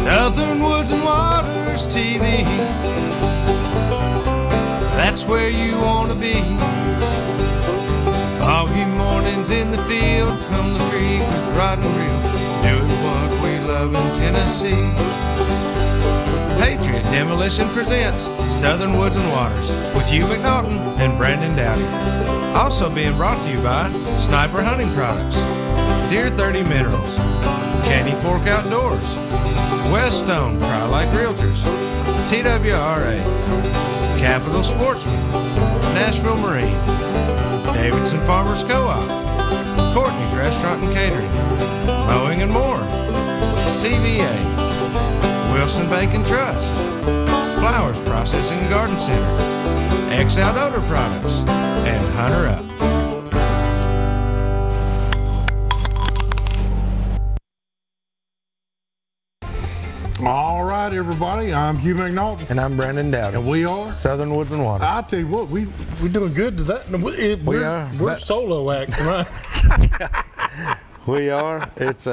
Southern Woods and Waters TV. That's where you want to be. Foggy mornings in the field, come the creek with rod and reel, doing what we love in Tennessee. Patriot Demolition presents Southern Woods and Waters with Hugh McNaughton and Brandon Dowdy. Also being brought to you by Sniper Hunting Products, Deer 30 Minerals, Candy Fork Outdoors, Weststone Cry-Like Realtors, TWRA, Capital Sportsman, Nashville Marine, Davidson Farmers Co-op, Courtney's Restaurant and Catering, Mowing and More, CVA, Wilson Bank and Trust, Flowers Processing and Garden Center, X-Out Odor Products, and Hunter Up. All right, everybody. I'm Hugh McNaughton. And I'm Brandon Dowdy. And we are Southern Woods and Waters. I tell you what, we're doing good to that. We're solo act tonight. We are. It's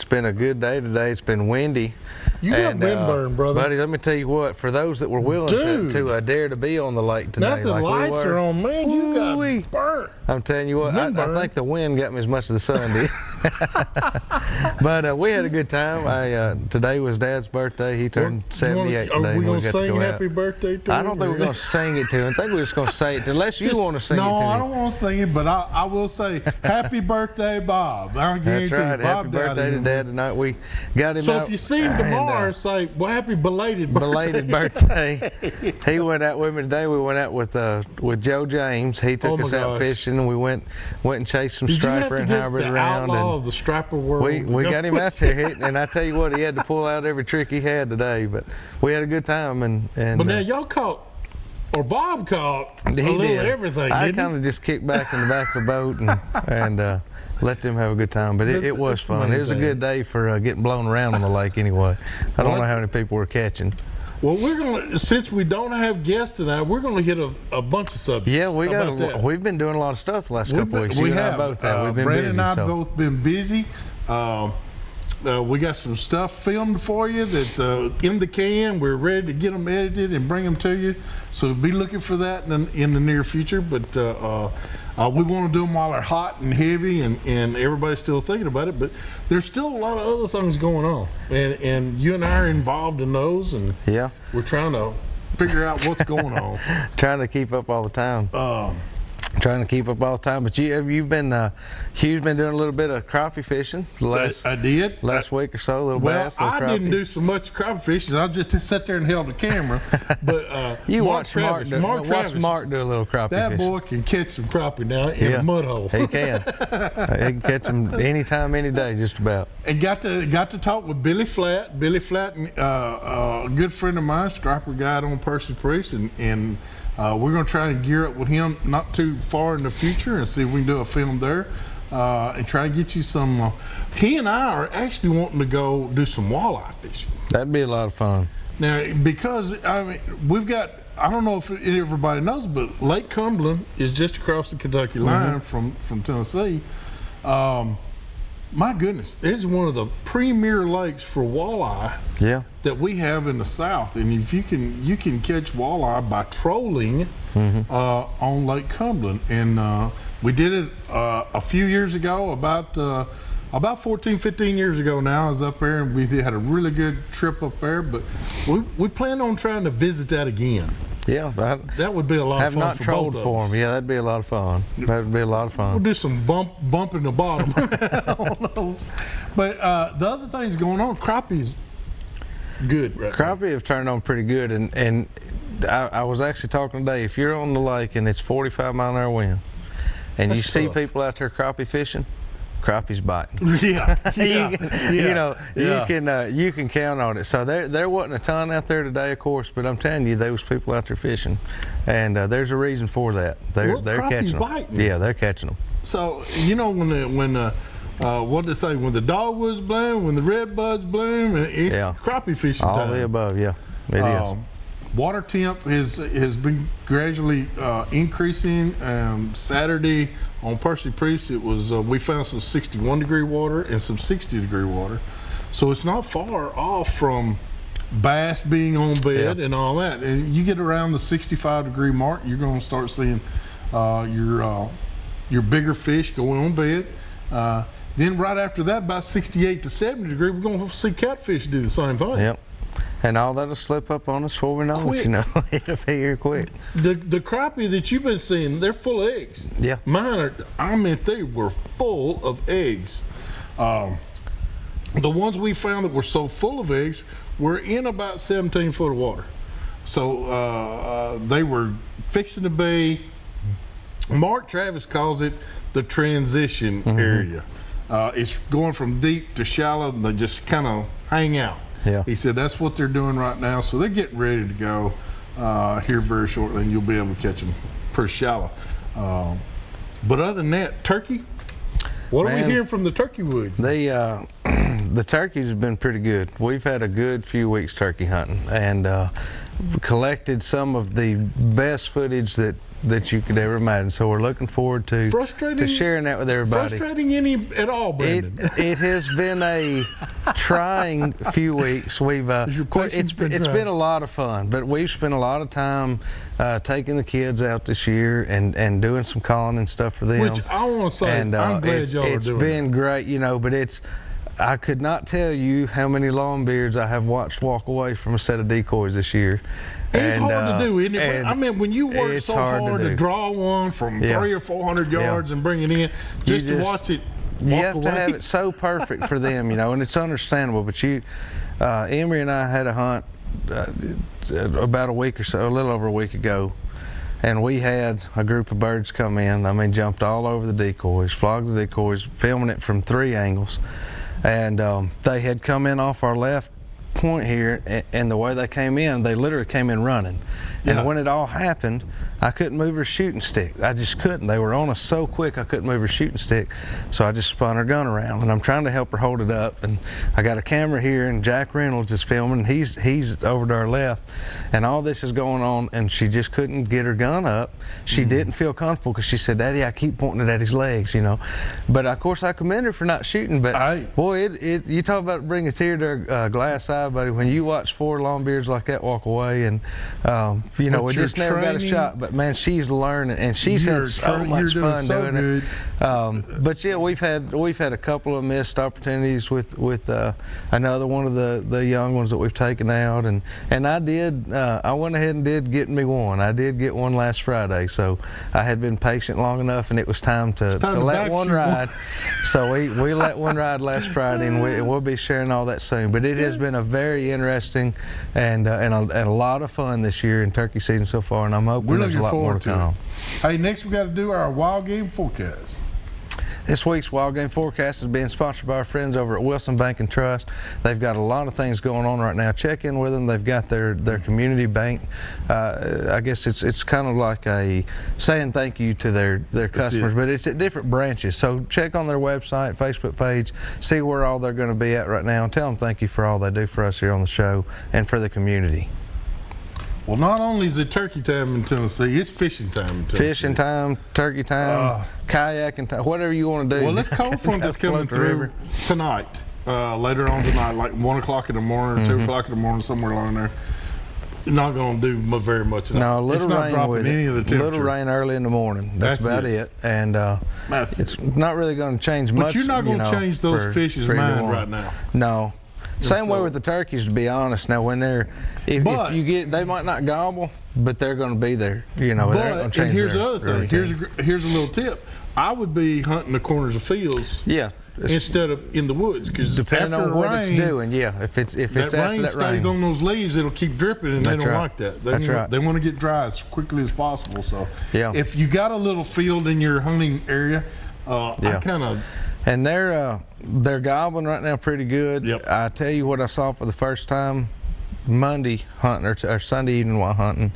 been a good day today. It's been windy. You got windburn, brother. Buddy, let me tell you what. For those that were willing to dare to be on the lake today, nothing like lights we were, are on, man. You got burnt. I'm telling you what. I think the wind got me as much as the sun did. But we had a good time. Today was Dad's birthday. He turned 78 today. Are we going to sing happy birthday to him? I don't think we're going to sing it to him. I think we're just going to say it unless you want to sing it to him. No, I don't want to sing it, but I will say happy birthday, Bob. That's right. Happy birthday to Dad tonight. We got him out. So if you see him tomorrow, say, well, happy belated birthday. Belated birthday. He went out with me today. We went out with Joe James. He took us out fishing, and we went and chased some striper and hybrid around. Outlaw of the striper world. We got him out there, and I tell you what, he had to pull out every trick he had today. But we had a good time. But now y'all caught, or Bob caught, a little everything. I kind of just kicked back in the back of the boat and let them have a good time. But it was fun. It was a good day for getting blown around on the lake anyway. I don't know how many people were catching. Well, we're gonna, since we don't have guests tonight, we're gonna hit a bunch of subjects. Yeah, we've been doing a lot of stuff the last couple of weeks. We have both. We've been Brandon busy. and I both been busy. We got some stuff filmed for you that's in the can. We're ready to get them edited and bring them to you. So be looking for that in the near future. But we want to do them while they're hot and heavy, and everybody's still thinking about it. But there's still a lot of other things going on, and you and I are involved in those, and we're trying to figure out what's going on. Trying to keep up all the time. Trying to keep up all the time, but Hugh's been doing a little bit of crappie fishing. I did last week or so. A little bass. I didn't do so much crappie fishing. I just sat there and held the camera. But you watch Mark do a little crappie that fishing. Boy can catch some crappie now in a mud hole. He can. He can catch them anytime, any day, just about. And got to talk with Billy Flatt. Billy Flatt, a good friend of mine, striper guide on Percy Priest, and we're going to try and gear up with him not too far in the future and see if we can do a film there and try to get you some. He and I are actually wanting to go do some walleye fishing. That'd be a lot of fun. Now, because we've got, I don't know if everybody knows, but Lake Cumberland is just across the Kentucky line from Tennessee. My goodness, it's one of the premier lakes for walleye that we have in the South. And if you can catch walleye by trolling on Lake Cumberland. And we did it a few years ago, about 14, 15 years ago now. I was up there, and we had a really good trip up there. But we plan on trying to visit that again. Yeah, that would be a lot of fun. Have not trolled for them. Yeah, that'd be a lot of fun. That'd be a lot of fun. We'll do some bumping the bottom on those. But the other things going on, crappie's good right now. Crappie have turned on pretty good, and I was actually talking today. If you're on the lake and it's 45-mile-an-hour wind, and you see people out there crappie fishing, crappie's biting. You can count on it. So there wasn't a ton out there today, of course, but I'm telling you, those people out there fishing, and there's a reason for that. They're catching them. Biting. Yeah, they're catching them. So when what they say, when the dogwoods bloom, when the redbuds bloom, it's crappie fishing time. All the above, it is. Water temp has been gradually increasing. Saturday on Percy Priest, it was we found some 61-degree water and some 60-degree water. So it's not far off from bass being on bed and all that. And you get around the 65-degree mark, you're going to start seeing your bigger fish going on bed. Then right after that, about 68 to 70 degree, we're going to see catfish do the same thing. Yep. And all that'll slip up on us before we know it, you know. It'll be here quick. The crappie that you've been seeing, they're full of eggs. Yeah. Mine are, I mean, they were full of eggs. The ones we found that were so full of eggs were in about 17 foot of water. So they were fixing to be, Mark Travis calls it the transition area. It's going from deep to shallow, and they just kind of hang out. Yeah. He said that's what they're doing right now, so they're getting ready to go here very shortly, and you'll be able to catch them pretty shallow. But other than that, turkey, what are we hearing from the turkey woods? The turkeys have been pretty good. We've had a good few weeks turkey hunting, and collected some of the best footage that you could ever imagine. So we're looking forward to sharing that with everybody. Frustrating any at all, Brandon? It has been a trying few weeks. It's been a lot of fun, but we've spent a lot of time taking the kids out this year and doing some calling and stuff for them. Which I want to say, I'm glad y'all are doing. It's been great, you know, but I could not tell you how many longbeards I have watched walk away from a set of decoys this year. It's hard to do, isn't it? I mean, when you work so hard to draw one from 300 or 400 yards and bring it in, just to watch it you have to have it so perfect for them, you know, and it's understandable. But Emery and I had a hunt about a week or so, a little over a week ago, and we had a group of birds come in. I mean, jumped all over the decoys, flogged the decoys, filming it from 3 angles. And they had come in off our left point here, and the way they came in, they literally came in running. And when it all happened, I couldn't move her shooting stick. I just couldn't. They were on us so quick I couldn't move her shooting stick. So I just spun her gun around, and I'm trying to help her hold it up. And I got a camera here, and Jack Reynolds is filming. He's over to our left, and all this is going on, and she just couldn't get her gun up. She didn't feel comfortable because she said, "Daddy, I keep pointing it at his legs," you know. But of course, I commend her for not shooting. But boy, you talk about bringing a tear to a glass eye, buddy. When you watch 4 longbeards like that walk away, and you know, we just never got a shot. But man, she's learning, and she's had so much fun doing it. But yeah, we've had a couple of missed opportunities with another one of the young ones that we've taken out, and I went ahead and did get me one. I did get one last Friday, so I had been patient long enough, and it was time to let one ride. So we let one ride last Friday, and we'll be sharing all that soon. But it has been a very interesting and a lot of fun this year in turkey season so far, and I'm hoping there's a lot more to come. Hey, next we got to do our wild game forecast. This week's Wild Game Forecast is being sponsored by our friends over at Wilson Bank and Trust. They've got a lot of things going on right now. Check in with them. They've got their community bank. I guess it's kind of like a saying thank you to their customers, but it's at different branches. So check on their website, Facebook page, see where all they're going to be at right now, and tell them thank you for all they do for us here on the show and for the community. Well, not only is it turkey time in Tennessee, it's fishing time in Tennessee. Fishing time, turkey time, kayaking time, whatever you want to do. Well, this cold front is coming through tonight, later on tonight, like 1 o'clock in the morning, 2 o'clock in the morning, somewhere along there. Not going to do very much. No, little rain dropping with any of the temperature. Little rain early in the morning. That's about it. And it's not really going to change much. But you're not going to change those fish's mind right now. No. Same way with the turkeys, to be honest. Now, when if you get, they might not gobble, but they're going to be there. You know, they're going to change. And here's the other thing. Here's a little tip. I would be hunting the corners of fields. Yeah. Instead of in the woods, because depending on what it's doing, if it's after that rain stays on those leaves, it'll keep dripping, and they don't like that. They want to get dry as quickly as possible. So if you got a little field in your hunting area, I kind of. And they're gobbling right now pretty good. Yep. I tell you what I saw for the first time Monday hunting or Sunday evening while hunting.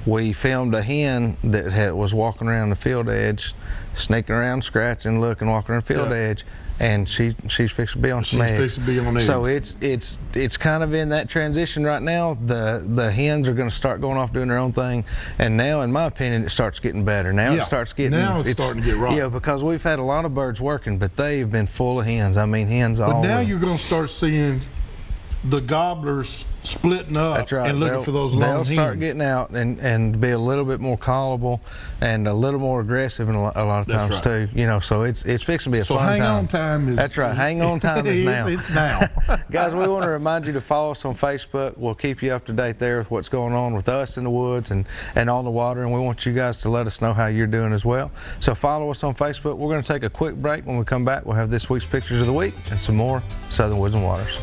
We filmed a hen that was walking around the field edge, sneaking around, scratching, looking, walking around the field edge, and she's fixing to be on some eggs. She's fixing to be on eggs. So it's kind of in that transition right now. The hens are going to start going off doing their own thing, and now, in my opinion, it starts getting better. Now it starts getting. Now it's starting to get right. Yeah, because we've had a lot of birds working, but they've been full of hens. I mean, hens all. But now you're going to start seeing the gobblers splitting up. That's right. And looking for those long hens. They'll start getting out and be a little bit more callable and a little more aggressive in a lot of times too. You know, so it's fixing to be a fun time. So hang on time is. That's right. Hang on time is now. It's now. Guys, we want to remind you to follow us on Facebook. We'll keep you up to date there with what's going on with us in the woods and on the water, and we want you guys to let us know how you're doing as well. So follow us on Facebook. We're going to take a quick break. When we come back, we'll have this week's Pictures of the Week and some more Southern Woods and Waters.